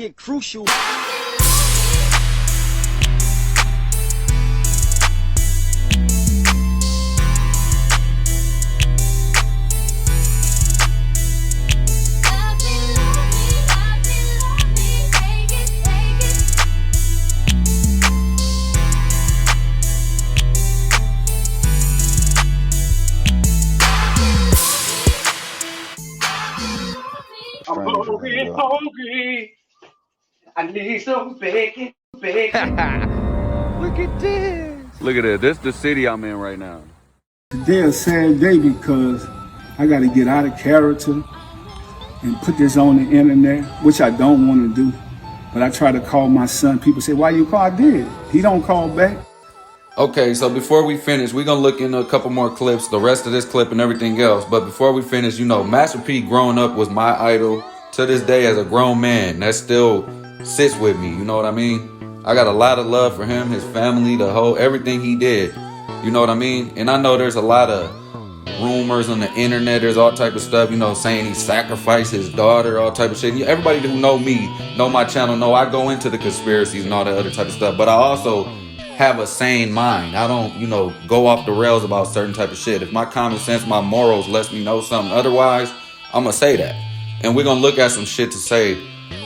get crucial. I'm hungry. I need some bacon. Look at this. Look at this. This is the city I'm in right now. Today a sad day because I got to get out of character and put this on the internet, which I don't want to do. But I try to call my son. People say, why you call? I did. He don't call back. Okay, so before we finish, we're going to look into a couple more clips, the rest of this clip and everything else. But before we finish, you know, Master P growing up was my idol. To this day, as a grown man, that still sits with me. You know what I mean? I got a lot of love for him, his family, everything he did. You know what I mean? And I know there's a lot of rumors on the internet. There's all type of stuff, you know, saying he sacrificed his daughter, all type of shit. Everybody who know me, know my channel, know I go into the conspiracies and all that other type of stuff. But I also have a sane mind. I don't, you know, go off the rails about certain type of shit. If my common sense, my morals lets me know something otherwise, I'm going to say that. And we're going to look at some shit to say,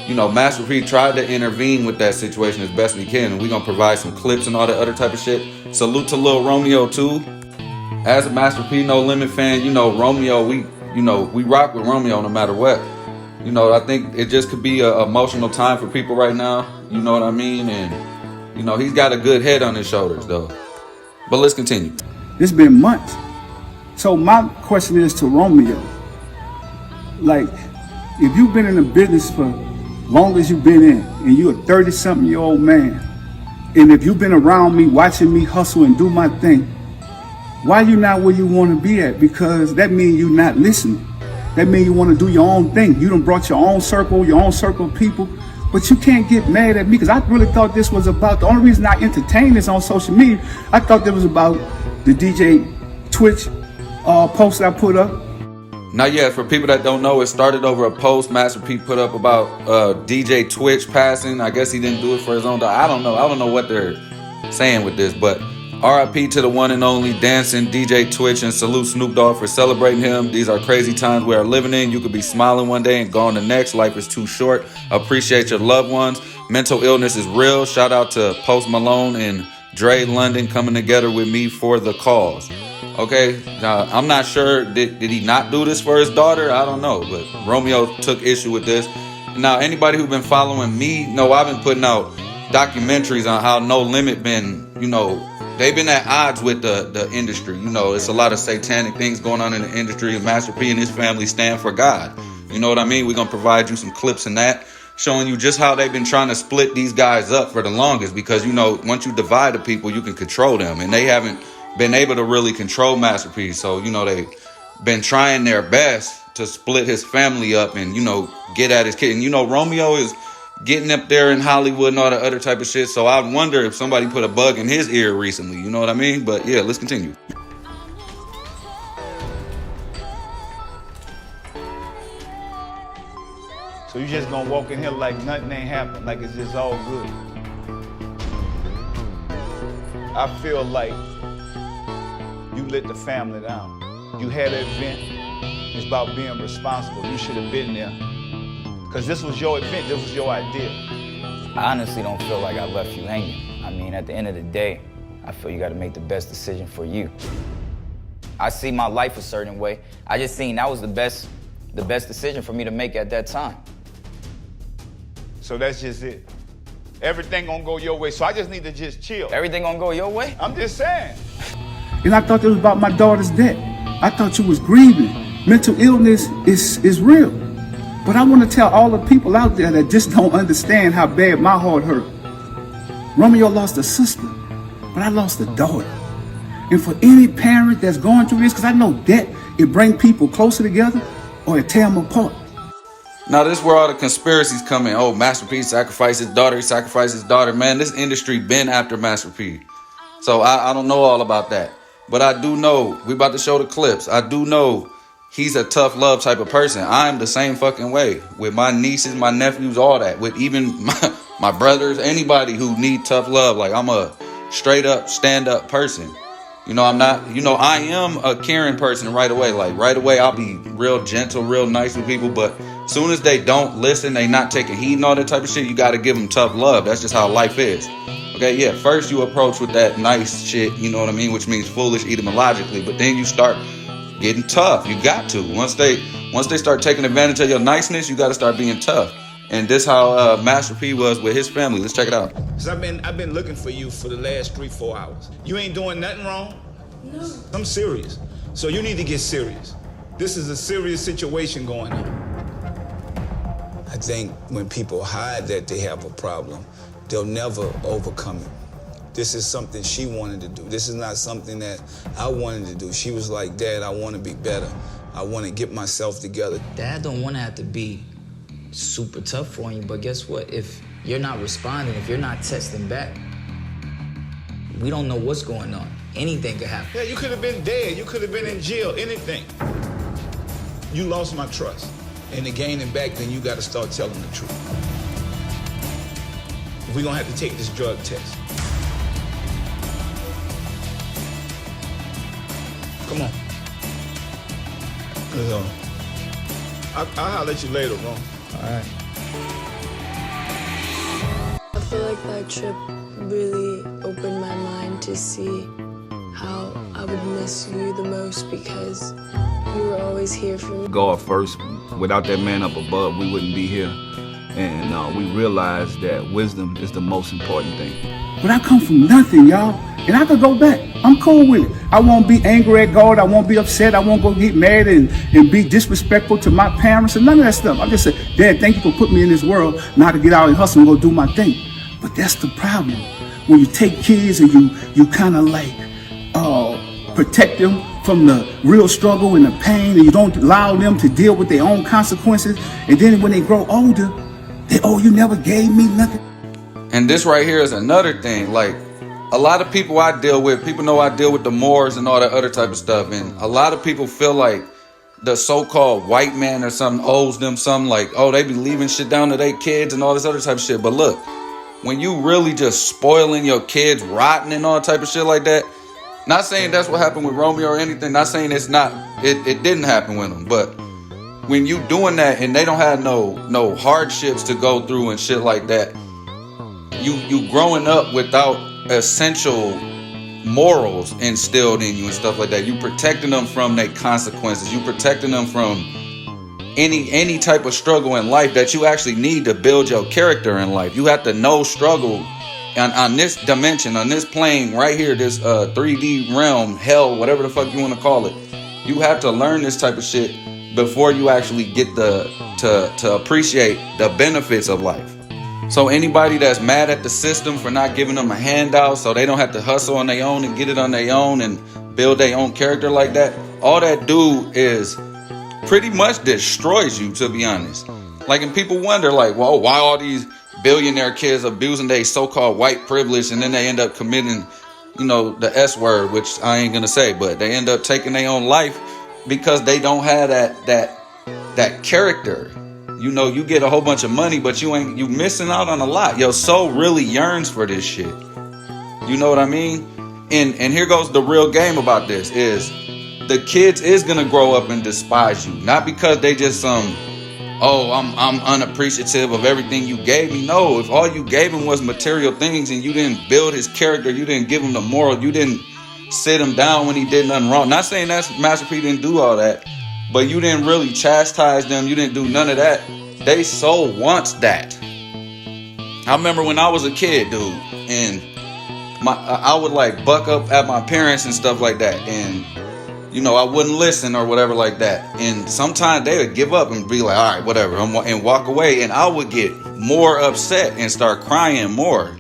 you know, Master P tried to intervene with that situation as best we can. And we're going to provide some clips and all that other type of shit. Salute to Lil Romeo, too. As a Master P No Limit fan, you know, Romeo, we rock with Romeo no matter what. You know, I think it just could be an emotional time for people right now. You know what I mean? And, you know, he's got a good head on his shoulders, though. But let's continue. It's been months. So my question is to Romeo. Like, if you've been in the business for long as you've been in, and you're a 30-something-year-old man, and if you've been around me, watching me hustle and do my thing, why you not where you want to be at? Because that means you not listening. That means you want to do your own thing. You done brought your own circle of people, but you can't get mad at me because I really thought this was about, the only reason I entertained this on social media, I thought that was about the DJ Twitch post I put up. Now, yeah, for people that don't know, it started over a post Master P put up about DJ Twitch passing. I guess he didn't do it for his own daughter. I don't know what they're saying with this, but RIP to the one and only dancing DJ Twitch, and salute Snoop Dogg for celebrating him. These are crazy times we are living in. You could be smiling one day and gone the next. Life is too short. Appreciate your loved ones. Mental illness is real. Shout out to Post Malone and Dre London coming together with me for the cause. Okay, now, I'm not sure, did he not do this for his daughter? I don't know, but Romeo took issue with this. Now, anybody who's been following me, know I've been putting out documentaries on how No Limit been, you know, they've been at odds with the industry. You know, it's a lot of satanic things going on in the industry, and Master P and his family stand for God. You know what I mean? We're going to provide you some clips in that, showing you just how they've been trying to split these guys up for the longest, because, you know, once you divide the people, you can control them, and they haven't been able to really control Master P. So, you know, they've been trying their best to split his family up and, you know, get at his kid. And, you know, Romeo is getting up there in Hollywood and all the other type of shit. So I wonder if somebody put a bug in his ear recently. You know what I mean? But yeah, let's continue. So you just gonna walk in here like nothing ain't happened, like it's just all good. I feel like you let the family down. You had an event, it's about being responsible. You should have been there. Because this was your event, this was your idea. I honestly don't feel like I left you hanging. I mean, at the end of the day, I feel you gotta make the best decision for you. I see my life a certain way. I just seen that was the best decision for me to make at that time. So that's just it. Everything gonna go your way, so I just need to just chill. Everything gonna go your way? I'm just saying. And I thought it was about my daughter's death. I thought you was grieving. Mental illness is real. But I want to tell all the people out there that just don't understand how bad my heart hurt. Romeo lost a sister, but I lost a daughter. And for any parent that's going through this, because I know that it brings people closer together or it tear them apart. Now, this is where all the conspiracies come in. Oh, Master P sacrificed his daughter. He sacrificed his daughter. Man, this industry been after Master P. So I don't know all about that. But I do know, we about to show the clips. I do know he's a tough love type of person. I'm the same fucking way with my nieces, my nephews, all that. With even my brothers, anybody who need tough love. Like, I'm a straight up stand up person. You know, I'm not, you know, I am a caring person right away. Like, right away, I'll be real gentle, real nice with people. But as soon as they don't listen, they not taking heed and all that type of shit, you got to give them tough love. That's just how life is. Okay, yeah, first you approach with that nice shit, you know what I mean, which means foolish etymologically, but then you start getting tough. You got to. Once they start taking advantage of your niceness, you got to start being tough. And this how Master P was with his family. Let's check it out. Cause I've been looking for you for the last 3-4 hours. You ain't doing nothing wrong. No. I'm serious. So you need to get serious. This is a serious situation going on. I think when people hide that they have a problem, they'll never overcome it. This is something she wanted to do. This is not something that I wanted to do. She was like, Dad, I want to be better. I want to get myself together. Dad don't want to have to be super tough for you, but guess what? If you're not responding, if you're not texting back, we don't know what's going on. Anything could happen. Yeah, you could have been dead. You could have been in jail, anything. You lost my trust. And to gain it back, then you got to start telling the truth. We're going to have to take this drug test. Come on. Let's go. I'll holler at you later, bro. All right. I feel like that trip really opened my mind to see how I would miss you the most because you were always here for me. God first. Without that man up above, we wouldn't be here. And we realized that wisdom is the most important thing. But I come from nothing, y'all. And I could go back. I'm cool with it. I won't be angry at God. I won't be upset. I won't go get mad and be disrespectful to my parents and none of that stuff. I just said, Dad, thank you for putting me in this world. Now to get out and hustle and go do my thing. But that's the problem. When you take kids and you kind of like protect them from the real struggle and the pain, and you don't allow them to deal with their own consequences. And then when they grow older, you never gave me nothing. And this right here is another thing. Like, a lot of people I deal with, people know I deal with the Moors and all that other type of stuff. And a lot of people feel like the so-called white man or something owes them something, like, oh, they be leaving shit down to their kids and all this other type of shit. But look, when you really just spoiling your kids, rotting and all type of shit like that, not saying that's what happened with Romeo or anything, not saying it didn't happen with him, but when you doing that and they don't have no hardships to go through and shit like that, you growing up without essential morals instilled in you and stuff like that. You protecting them from their consequences. You protecting them from any type of struggle in life that you actually need to build your character in life. You have to know struggle on this dimension, on this plane right here, this 3D realm, hell, whatever the fuck you want to call it. You have to learn this type of shit before you actually get to appreciate the benefits of life. So anybody that's mad at the system for not giving them a handout so they don't have to hustle on their own and get it on their own and build their own character like that, all that do is pretty much destroys you, to be honest. Like, and people wonder, like, well, why all these billionaire kids abusing their so-called white privilege and then they end up committing, the S word, which I ain't gonna say, but they end up taking their own life because they don't have that character. You get a whole bunch of money, but you missing out on a lot. Your soul really yearns for this shit. You know what I mean? And here goes the real game about this is the kids is gonna grow up and despise you. Not because they just I'm unappreciative of everything you gave me. No, if all you gave him was material things and you didn't build his character, you didn't give him the moral, you didn't sit him down when he did nothing wrong. Not saying that Master P didn't do all that, but you didn't really chastise them. You didn't do none of that. They soul wants that. I remember when I was a kid, dude, and I would like buck up at my parents and stuff like that, and I wouldn't listen or whatever like that. And sometimes they would give up and be like, all right, whatever, and walk away. And I would get more upset and start crying more.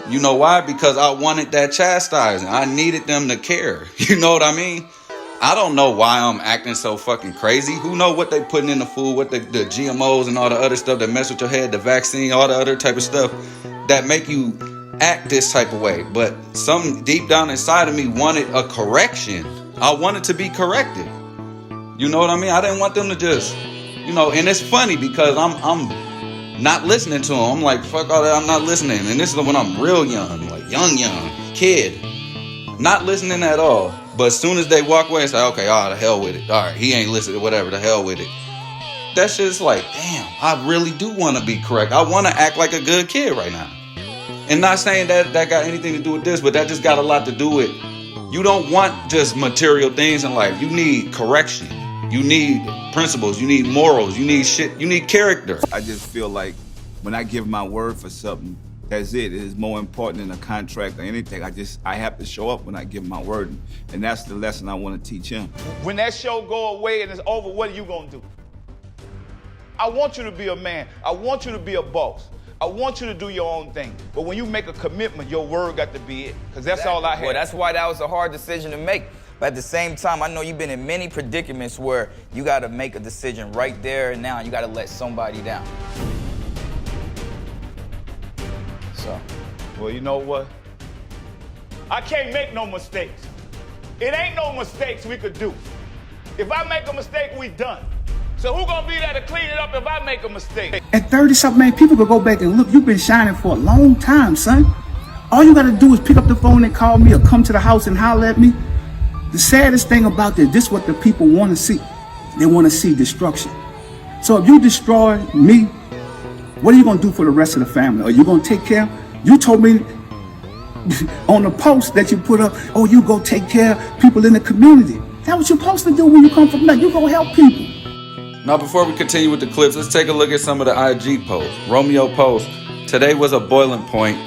You know why? Because I wanted that chastising. I needed them to care. You know what I mean? I don't know why I'm acting so fucking crazy. Who know what they putting in the food, what the GMOs and all the other stuff that mess with your head, the vaccine, all the other type of stuff that make you act this type of way. But something deep down inside of me wanted a correction. I wanted to be corrected. You know what I mean? I didn't want them to just, and it's funny because I'm not listening to them. I'm like, fuck all that, I'm not listening. And this is when I'm real young, like young kid. Not listening at all. But as soon as they walk away and say, okay, the hell with it. All right, he ain't listening, whatever, the hell with it. That shit's like, damn, I really do want to be correct. I want to act like a good kid right now. And not saying that got anything to do with this, but that just got a lot to do with, you don't want just material things in life. You need correction. You need principles. You need morals. You need shit. You need character. I just feel like when I give my word for something, that's it. It is more important than a contract or anything. I have to show up when I give my word. And that's the lesson I want to teach him. When that show go away and it's over, what are you going to do? I want you to be a man. I want you to be a boss. I want you to do your own thing. But when you make a commitment, your word got to be it. Because that's all I had. Well, that's why that was a hard decision to make. But at the same time, I know you've been in many predicaments where you got to make a decision right there and now. You got to let somebody down. So. Well, you know what? I can't make no mistakes. It ain't no mistakes we could do. If I make a mistake, we done. So who gonna be there to clean it up if I make a mistake? At 30-something, man, people could go back and look. You've been shining for a long time, son. All you gotta do is pick up the phone and call me or come to the house and holler at me. The saddest thing about this is what the people want to see. They want to see destruction. So if you destroy me, what are you gonna do for the rest of the family? Are you gonna take care? You told me on the post that you put up, oh, you go take care of people in the community. That's what you're supposed to do when you come from that. You go help people. Now, before we continue with the clips, let's take a look at some of the IG posts. Romeo post, today was a boiling point.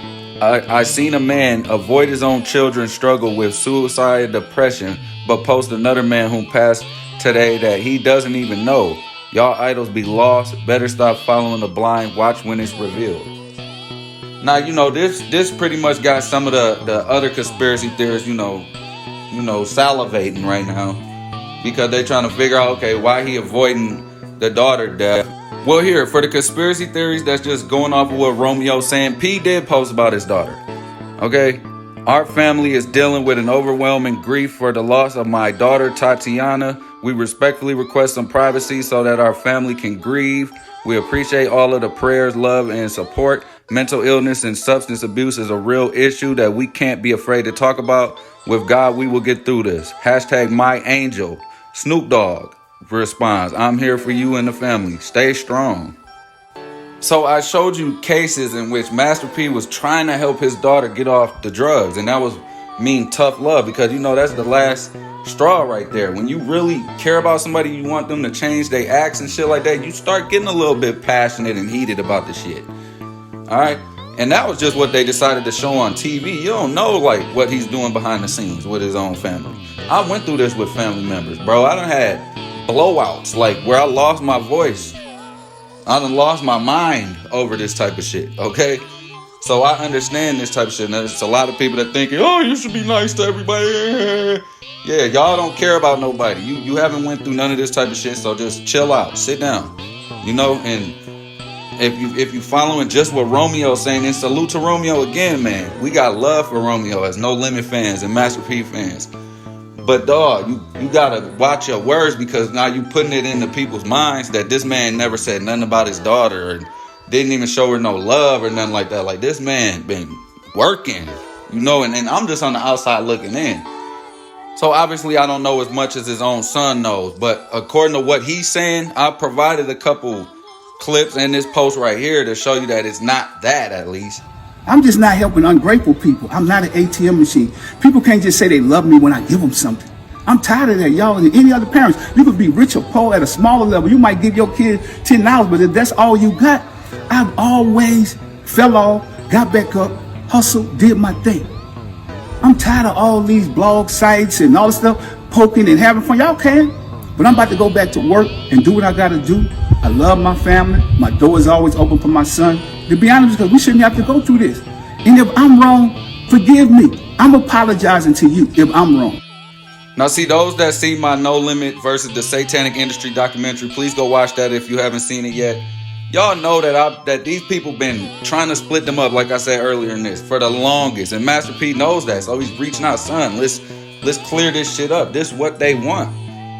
I seen a man avoid his own children struggle with suicide, depression, but post another man who passed today that he doesn't even know. Y'all idols be lost. Better stop following the blind. Watch when it's revealed. Now, this pretty much got some of the other conspiracy theorists, salivating right now. Because they're trying to figure out, okay, why he avoiding the daughter death. Well, here, for the conspiracy theories that's just going off of what Romeo's saying, P did post about his daughter. Okay? Our family is dealing with an overwhelming grief for the loss of my daughter, Tatiana. We respectfully request some privacy so that our family can grieve. We appreciate all of the prayers, love, and support. Mental illness and substance abuse is a real issue that we can't be afraid to talk about. With God, we will get through this. Hashtag my angel. Snoop Dogg responds, I'm here for you and the family. Stay strong. So I showed you cases in which Master P was trying to help his daughter get off the drugs. And that was tough love because, that's the last straw right there. When you really care about somebody, you want them to change their acts and shit like that, you start getting a little bit passionate and heated about the shit. All right? And that was just what they decided to show on TV. You don't know, what he's doing behind the scenes with his own family. I went through this with family members, bro. I done had blowouts, where I lost my voice. I done lost my mind over this type of shit, okay? So I understand this type of shit. And there's a lot of people that think, oh, you should be nice to everybody. Yeah, y'all don't care about nobody. You haven't went through none of this type of shit, so just chill out. Sit down, and if you following just what Romeo's saying, and salute to Romeo again, man. We got love for Romeo as No Limit fans and Master P fans. But dog, you gotta watch your words because now you putting it into people's minds that this man never said nothing about his daughter and didn't even show her no love or nothing like that. Like this man been working, and I'm just on the outside looking in. So obviously I don't know as much as his own son knows, but according to what he's saying, I provided a couple clips in this post right here to show you that it's not that, at least. I'm just not helping ungrateful people. I'm not an ATM machine. People can't just say they love me when I give them something. I'm tired of that, y'all. And any other parents, you could be rich or poor at a smaller level. You might give your kid $10, but if that's all you got, I've always fell off, got back up, hustled, did my thing. I'm tired of all these blog sites and all this stuff, poking and having fun. Y'all can, but I'm about to go back to work and do what I got to do. I love my family. My door is always open for my son. To be honest, because we shouldn't have to go through this. And if I'm wrong, forgive me. I'm apologizing to you if I'm wrong. Now, see, those that see my No Limit versus the Satanic Industry documentary, please go watch that if you haven't seen it yet. Y'all know that these people been trying to split them up, like I said earlier in this, for the longest. And Master P knows that, so he's reaching out, son, let's clear this shit up. This is what they want.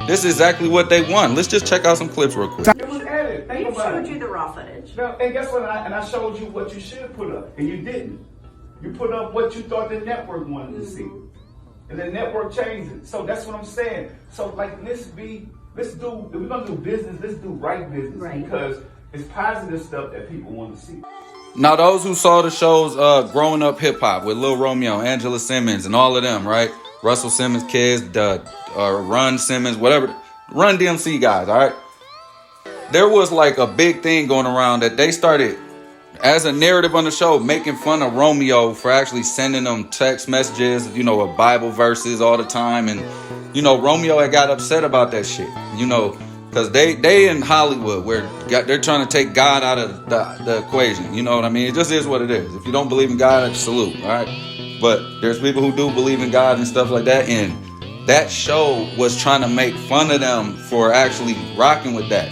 This is exactly what they want. Let's just check out some clips real quick. It was added. Think We about showed it. you the raw footage. Now, and guess what? And I showed you what you should put up, and you didn't. You put up what you thought the network wanted to see, and the network changed it. So that's what I'm saying. So like, let's do. If we're gonna do business, let's do right business because it's positive stuff that people want to see. Now, those who saw the shows Growing Up Hip Hop with Lil Romeo, Angela Simmons, and all of them, right? Russell Simmons kids, Run Simmons, whatever. Run DMC guys, all right? There was like a big thing going around that they started, as a narrative on the show, making fun of Romeo for actually sending them text messages, you know, with Bible verses all the time. And, you know, Romeo had got upset about that shit, you know, because they in Hollywood where they're trying to take God out of the equation. You know what I mean? It just is what it is. If you don't believe in God, I salute, all right? But there's people who do believe in God and stuff like that. And that show was trying to make fun of them for actually rocking with that.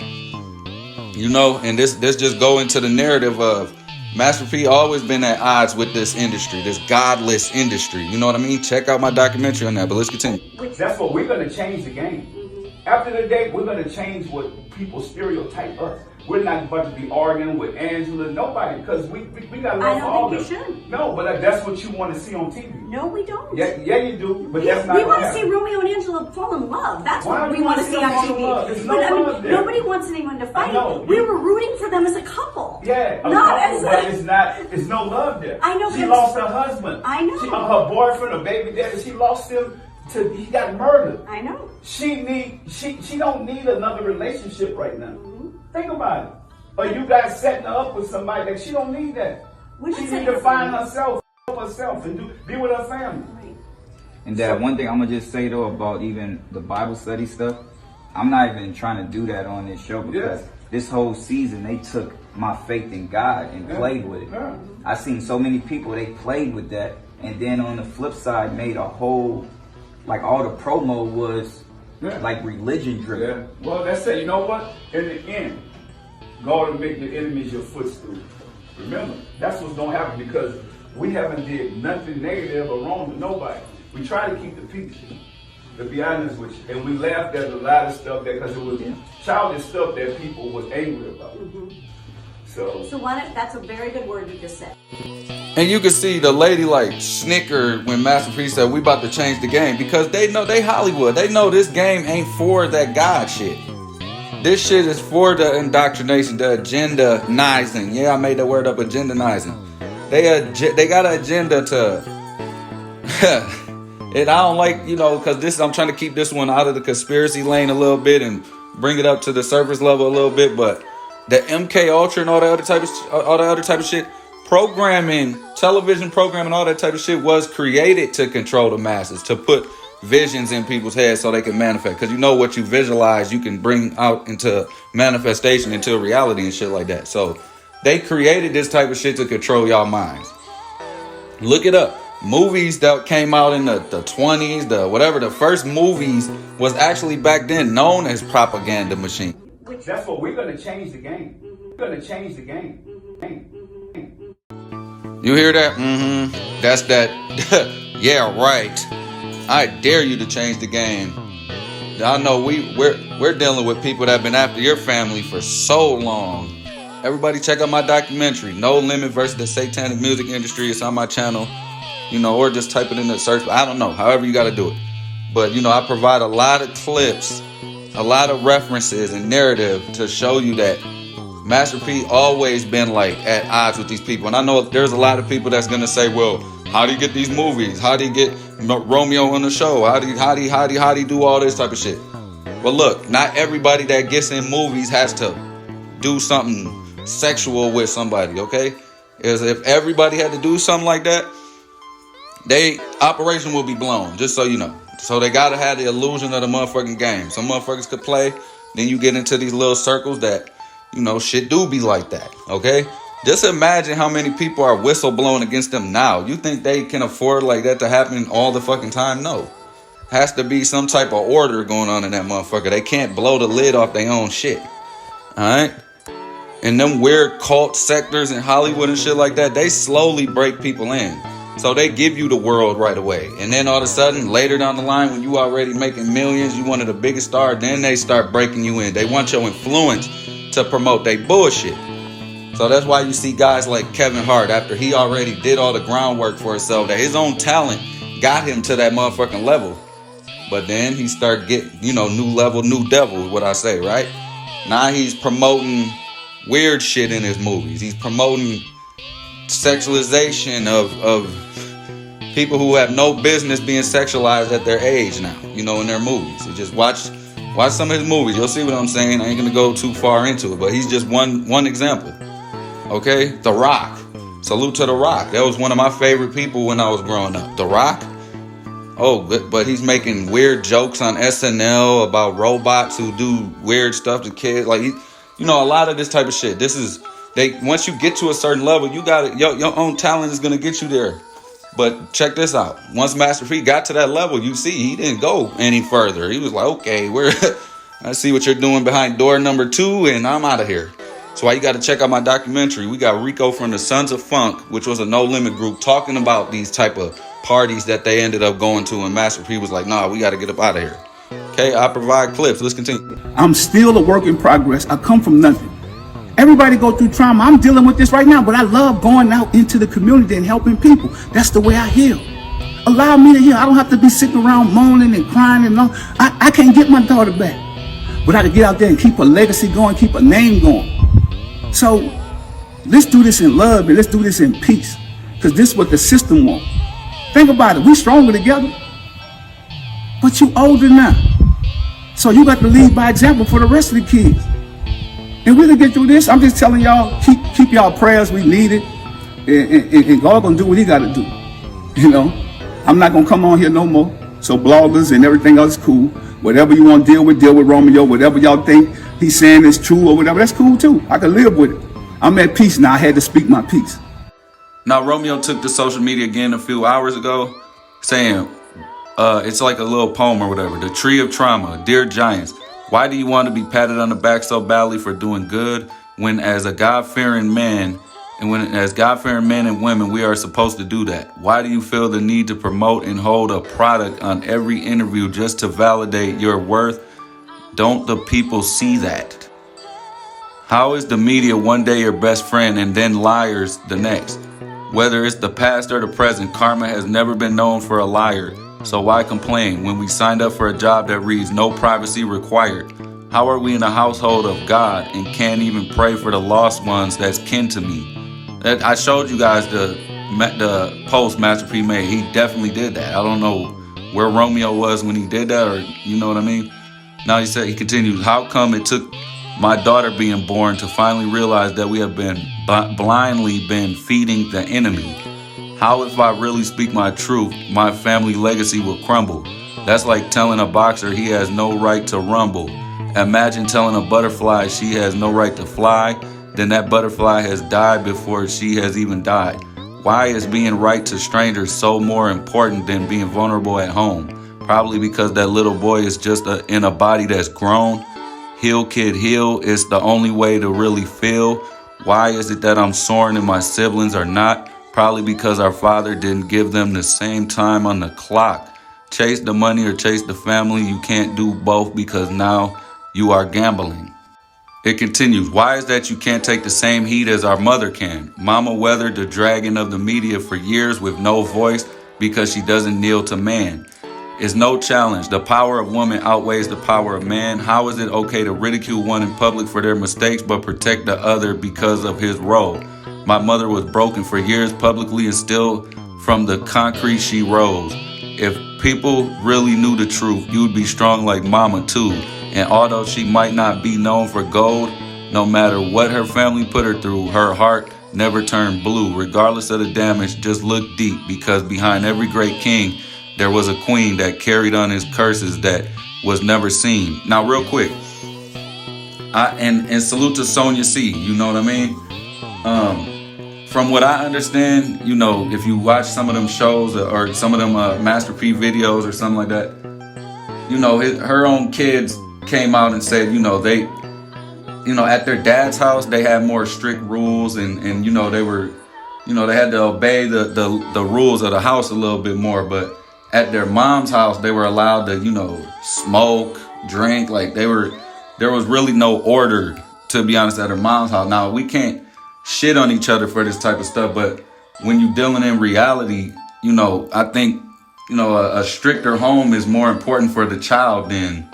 You know, and this just go into the narrative of Master P always been at odds with this industry, this godless industry. You know what I mean? Check out my documentary on that, but let's continue. That's what we're going to change the game. After the day, we're going to change what people stereotype us. We're not about to be arguing with Angela, nobody, because we got to love all of them. I don't think you should. No, but that's what you want to see on TV. No, we don't. Yeah, you do, but that's not we want to happen. see Romeo and Angela fall in love. That's Why what do we you want to wanna see see on them fall in love? TV. There's no But I love mean, there. nobody wants anyone to fight. know. We were rooting for them as a couple. Yeah, not as but it's no love there. I know, She but lost her husband. I know. Her boyfriend, her baby daddy, she lost him he got murdered. I know. She don't need another relationship right now. Think about it. Or you guys setting her up with somebody that she don't need that. We're not She setting need to her find up. herself and be with her family. Right. And Dad, one thing I'm gonna just say though about even the Bible study stuff, I'm not even trying to do that on this show because this whole season they took my faith in God and played with it. Yeah. I seen so many people they played with that, and then on the flip side made a whole, like all the promo was like religion driven. Yeah. Well, that's it. You know what? In the end, God will make your enemies your footstool. Remember, that's what's gonna happen because we haven't did nothing negative or wrong to nobody. We try to keep the peace, to be honest with you. And we laughed at a lot of stuff because it was childish stuff that people was angry about. So That's a very good word you just said. And you can see the lady like snickered when Master P said we about to change the game because they know they Hollywood. They know this game ain't for that God shit. This shit is for the indoctrination, the agenda-nizing. Yeah, I made that word up, agenda-nizing. They got an agenda to... And I don't like, you know, because I'm trying to keep this one out of the conspiracy lane a little bit and bring it up to the surface level a little bit, but the MK Ultra and all the other type of shit, programming, television programming, all that type of shit was created to control the masses, to put visions in people's heads so they can manifest. Because you know what you visualize, you can bring out into manifestation, into reality and shit like that. So they created this type of shit to control y'all minds. Look it up. Movies that came out in the 20s, the first movies was actually back then known as propaganda machine. that's what we're gonna change the game. We're gonna change the game. You hear that? Mm-hmm. That's that. Yeah, right. I dare you to change the game. I know we're dealing with people that have been after your family for so long. Everybody check out my documentary, No Limit versus the Satanic Music Industry. It's on my channel, you know, or just type it in the search. I don't know, however you got to do it. But, you know, I provide a lot of clips, a lot of references and narrative to show you that Master P always been like at odds with these people. And I know there's a lot of people that's going to say, well, how do you get these movies? How do you get Romeo on the show? How do you do all this type of shit? Well, look, not everybody that gets in movies has to do something sexual with somebody, okay? Is if everybody had to do something like that, operation will be blown, just so you know. So they gotta have the illusion of the motherfucking game. Some motherfuckers could play, then you get into these little circles that, you know, shit do be like that, okay? Just imagine how many people are whistleblowing against them now. You think they can afford like that to happen all the fucking time? No. Has to be some type of order going on in that motherfucker. They can't blow the lid off their own shit. Alright? And them weird cult sectors in Hollywood and shit like that, they slowly break people in. So they give you the world right away. And then all of a sudden, later down the line, when you already making millions, you one of the biggest stars, then they start breaking you in. They want your influence to promote their bullshit. So that's why you see guys like Kevin Hart, after he already did all the groundwork for himself, that his own talent got him to that motherfucking level. But then he started getting, new level, new devil, is what I say, right? Now he's promoting weird shit in his movies. He's promoting sexualization of people who have no business being sexualized at their age now, in their movies. So just watch some of his movies. You'll see what I'm saying. I ain't gonna go too far into it, but he's just one example. Okay? The Rock. Salute to The Rock. That was one of my favorite people when I was growing up. The Rock. Oh, but he's making weird jokes on SNL about robots who do weird stuff to kids. Like, a lot of this type of shit. Once you get to a certain level, you got it. Your own talent is gonna get you there. But check this out. Once Master P got to that level, you see he didn't go any further. He was like, okay, I see what you're doing behind door number 2, and I'm out of here. So why you got to check out my documentary. We got Rico from the Sons of Funk, which was a No Limit group, talking about these type of parties that they ended up going to, and Master P was like, nah, we got to get up out of here. Okay, I provide clips. Let's continue. I'm still a work in progress. I come from nothing. Everybody go through trauma. I'm dealing with this right now, but I love going out into the community and helping people. That's the way I heal. Allow me to heal. I don't have to be sitting around moaning and crying and all. I can't get my daughter back, but I can get out there and keep a legacy going, keep a name going. So let's do this in love and let's do this in peace, because this is what the system wants. Think about it. We stronger together, but you older now, so you got to lead by example for the rest of the kids. And we're gonna get through this. I'm just telling y'all, keep y'all prayers. We need it, and God gonna do what He got to do. I'm not gonna come on here no more. So bloggers and everything else is cool. Whatever you want to deal with Romeo. Whatever y'all think he's saying is true or whatever, that's cool too. I can live with it. I'm at peace now. I had to speak my piece. Now, Romeo took to social media again a few hours ago, saying, it's like a little poem or whatever. The Tree of Trauma. Dear Giants, why do you want to be patted on the back so badly for doing good when as God-fearing men and women, we are supposed to do that? Why do you feel the need to promote and hold a product on every interview just to validate your worth? Don't the people see that? How is the media one day your best friend and then liars the next? Whether it's the past or the present, karma has never been known for a liar. So why complain when we signed up for a job that reads no privacy required? How are we in a household of God and can't even pray for the lost ones that's kin to me? I showed you guys the post Master P made. He definitely did that. I don't know where Romeo was when he did that, or you know what I mean? Now he continues, how come it took my daughter being born to finally realize that we have been blindly been feeding the enemy? How if I really speak my truth, my family legacy will crumble? That's like telling a boxer he has no right to rumble. Imagine telling a butterfly she has no right to fly, then that butterfly has died before she has even died. Why is being right to strangers so more important than being vulnerable at home? Probably because that little boy is just in a body that's grown. Heal, kid, heal. It's the only way to really feel. Why is it that I'm soaring and my siblings are not? Probably because our father didn't give them the same time on the clock. Chase the money or chase the family. You can't do both because now you are gambling. It continues. Why is that you can't take the same heat as our mother can? Mama weathered the dragon of the media for years with no voice because she doesn't kneel to man. It's no challenge. The power of woman outweighs the power of man. How is it okay to ridicule one in public for their mistakes but protect the other because of his role? My mother was broken for years publicly and still from the concrete she rose. If people really knew the truth, you'd be strong like mama too. And although she might not be known for gold, no matter what her family put her through, her heart never turned blue. Regardless of the damage, just look deep, because behind every great king, there was a queen that carried on his curses that was never seen. Now, real quick, and salute to Sonya C, you know what I mean? From what I understand, you know, if you watch some of them shows or some of them Master P videos or something like that, you know, her own kids came out and said, you know, they, you know, at their dad's house, they had more strict rules and you know, they were you know, they had to obey the rules of the house a little bit more. But at their mom's house, they were allowed to, you know, smoke, drink. Like there was really no order, to be honest, at her mom's house. Now, we can't shit on each other for this type of stuff, but when you're dealing in reality, you know, I think, you know, a stricter home is more important for the child than,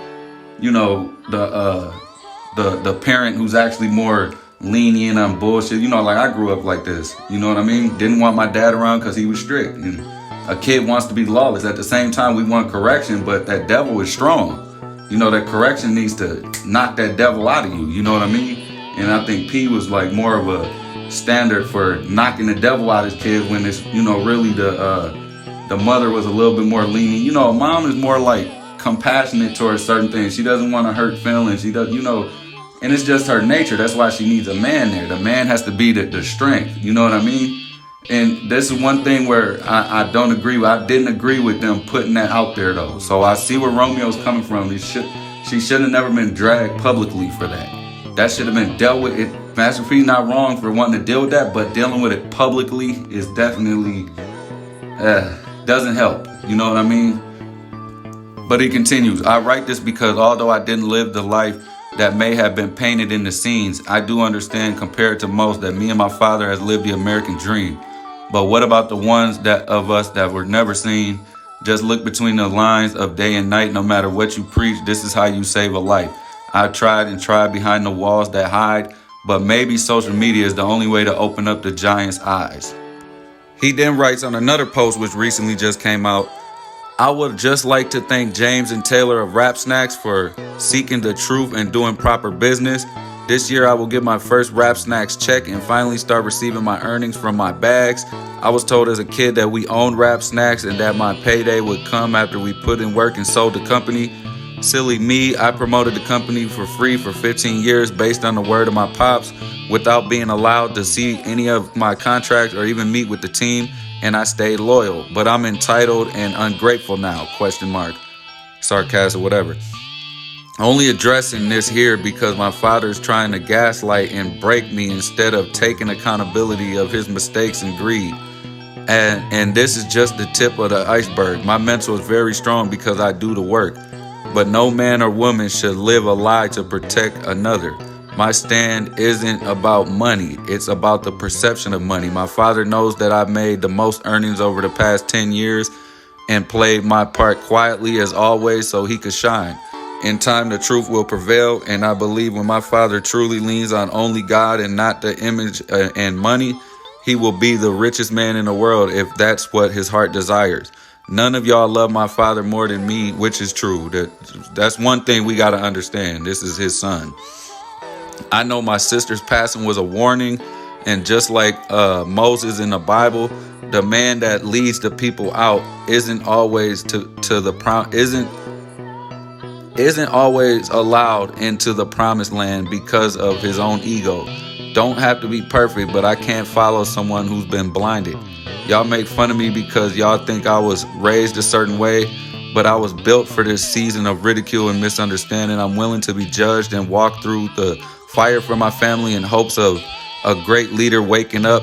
you know, the parent who's actually more lenient on bullshit. You know, like I grew up like this. You know what I mean? Didn't want my dad around because he was strict. And a kid wants to be lawless. At the same time, we want correction, but that devil is strong. You know, that correction needs to knock that devil out of you. You know what I mean? And I think P was like more of a standard for knocking the devil out of his kids when it's, you know, really the mother was a little bit more lenient. You know, a mom is more like compassionate towards certain things. She doesn't want to hurt feelings. She does, you know, and it's just her nature. That's why she needs a man there. The man has to be the strength. You know what I mean? And this is one thing where I don't agree with. I didn't agree with them putting that out there though. So I see where Romeo's coming from. She should have never been dragged publicly for that. That should have been dealt with. Master P's not wrong for wanting to deal with that, but dealing with it publicly is definitely doesn't help. You know what I mean? But he continues. I write this because although I didn't live the life that may have been painted in the scenes, I do understand compared to most that me and my father has lived the American dream. But what about the ones that of us that were never seen? Just look between the lines of day and night. No matter what you preach, this is how you save a life. I tried and tried behind the walls that hide, but maybe social media is the only way to open up the giant's eyes. He then writes on another post which recently just came out, I would just like to thank James and Taylor of Rap Snacks for seeking the truth and doing proper business. This year I will get my first Rap Snacks check and finally start receiving my earnings from my bags. I was told as a kid that we owned Rap Snacks and that my payday would come after we put in work and sold the company. Silly me, I promoted the company for free for 15 years based on the word of my pops without being allowed to see any of my contracts or even meet with the team, and I stayed loyal. But I'm entitled and ungrateful now, ? Sarcasm, whatever. Only addressing this here because my father's trying to gaslight and break me instead of taking accountability of his mistakes and greed. And this is just the tip of the iceberg. My mental is very strong because I do the work. But no man or woman should live a lie to protect another. My stand isn't about money. It's about the perception of money. My father knows that I've made the most earnings over the past 10 years and played my part quietly as always so he could shine. In time, the truth will prevail, and I believe when my father truly leans on only God and not the image and money, he will be the richest man in the world if that's what his heart desires. None of y'all love my father more than me, which is true. That's one thing we got to understand. This is his son. I know my sister's passing was a warning, and just like Moses in the Bible, the man that leads the people out isn't always isn't always allowed into the promised land because of his own ego. Don't have to be perfect, but I can't follow someone who's been blinded. Y'all make fun of me because y'all think I was raised a certain way, but I was built for this season of ridicule and misunderstanding. I'm willing to be judged and walk through the fire for my family in hopes of a great leader waking up,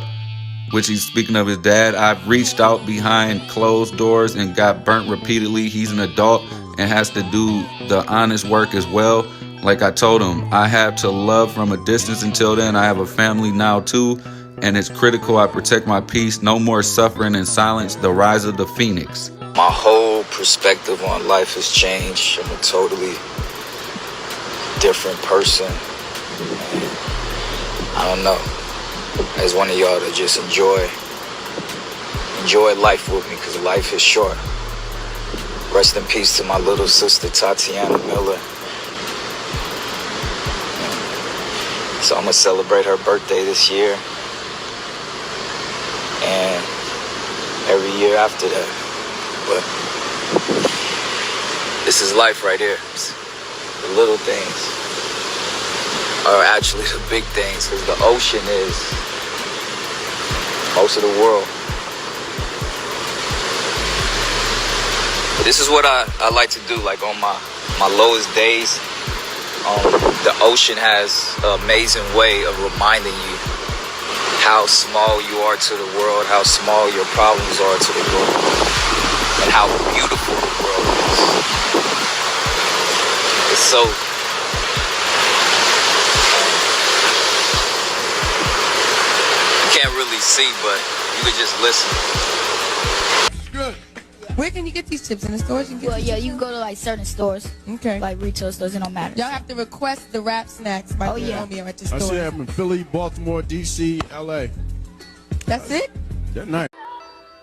which he's speaking of his dad. I've reached out behind closed doors and got burnt repeatedly. He's an adult and has to do the honest work as well. Like I told him, I have to love from a distance until then. I have a family now too, and it's critical I protect my peace. No more suffering in silence. The rise of the phoenix. My whole perspective on life has changed. I'm a totally different person. I don't know. As one of y'all to just enjoy life with me, because life is short. Rest in peace to my little sister Tatiana Miller. So I'm gonna celebrate her birthday this year and every year after that. But this is life right here. The little things are actually the big things, because the ocean is most of the world. But this is what I like to do, like on my lowest days. The ocean has an amazing way of reminding you how small you are to the world, how small your problems are to the world, and how beautiful the world is. It's so... you can't really see, but you could just listen. Good. Where can you get these chips? In the stores? You can Well, yeah, you can go to like certain stores. Okay. Like retail stores, it don't matter. Y'all have to request the rap snacks by Romeo at the store. I see them in Philly, Baltimore, DC, LA. That's it? They're nice.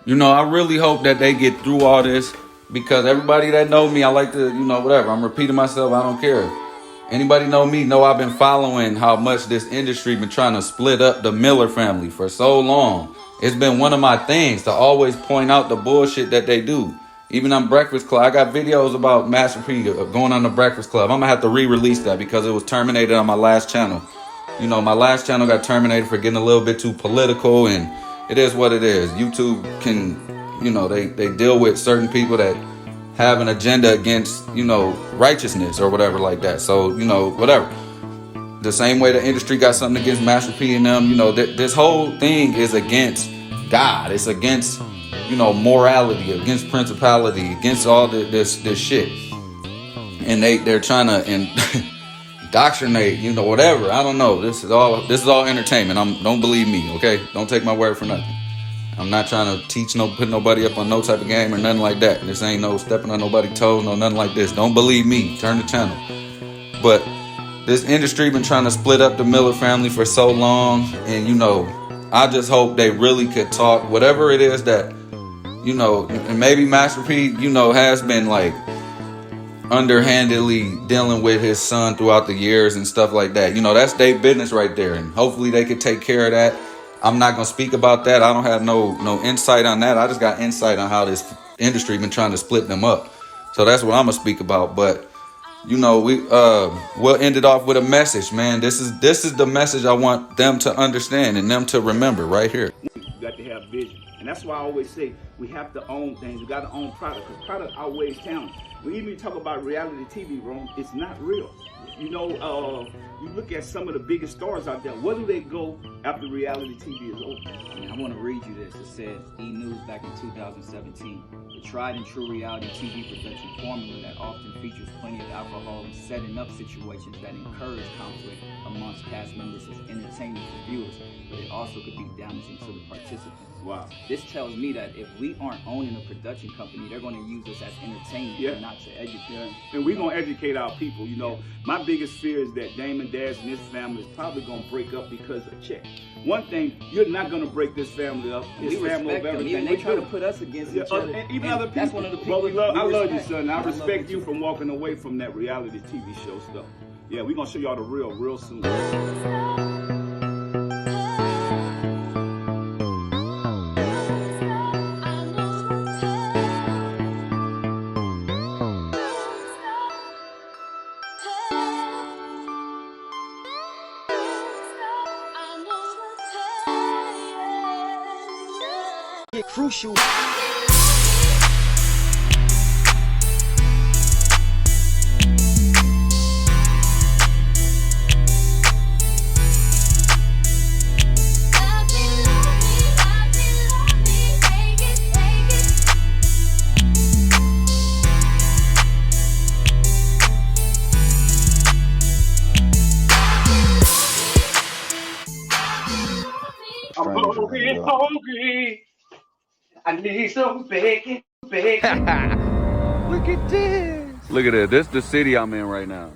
You know, I really hope that they get through all this, because everybody that know me, I like to, you know, whatever. I'm repeating myself. I don't care. Anybody know me know I've been following how much this industry been trying to split up the Miller family for so long. It's been one of my things to always point out the bullshit that they do. Even on Breakfast Club, I got videos about Master P going on the Breakfast Club. I'm gonna have to re-release that because it was terminated on my last channel. You know, my last channel got terminated for getting a little bit too political, and it is what it is. YouTube can, you know, they deal with certain people that have an agenda against, you know, righteousness or whatever like that. So, you know, whatever. The same way the industry got something against Master P and them, you know, this whole thing is against God. It's against, you know, morality, against principality, against all this shit. And they're trying to indoctrinate, you know, whatever. I don't know. This is all entertainment. Don't believe me, okay? Don't take my word for nothing. I'm not trying to put nobody up on no type of game or nothing like that. This ain't no stepping on nobody's toes, no nothing like this. Don't believe me. Turn the channel. But this industry been trying to split up the Miller family for so long, and you know, I just hope they really could talk. Whatever it is that, you know, and maybe Master P, you know, has been like underhandedly dealing with his son throughout the years and stuff like that. You know, that's their business right there, and hopefully they could take care of that. I'm not gonna speak about that. I don't have no insight on that. I just got insight on how this industry been trying to split them up. So that's what I'm gonna speak about. But you know, we'll end it off with a message, man. This is the message I want them to understand and them to remember right here. You got to have vision. And that's why I always say we have to own things. We got to own product, because product outweighs talent. When you even talk about reality TV, Rome, it's not real. You know, you look at some of the biggest stars out there. Where do they go after reality TV is over? I mean, I want to read you this. It says, E! News back in 2017. The tried and true reality TV production formula that often features plenty of alcohol and setting up situations that encourage conflict amongst cast members is entertaining for viewers, but it also could be damaging to the participants. Wow. This tells me that if we aren't owning a production company, they're going to use us as entertainment and not to educate. Yeah. And we're going to educate our people. You know, my biggest fear is that Damon Dash and his family is probably going to break up because of check. One thing, you're not going to break this family up. His family of everything. Even they try to put us against each other. And even other people. That's one of the people But I love you, son. I respect you from walking away from that reality TV show stuff. Yeah, we're going to show y'all the real soon. Crucial. I'm hungry. I need some bacon. Look at this. Look at it. This is the city I'm in right now.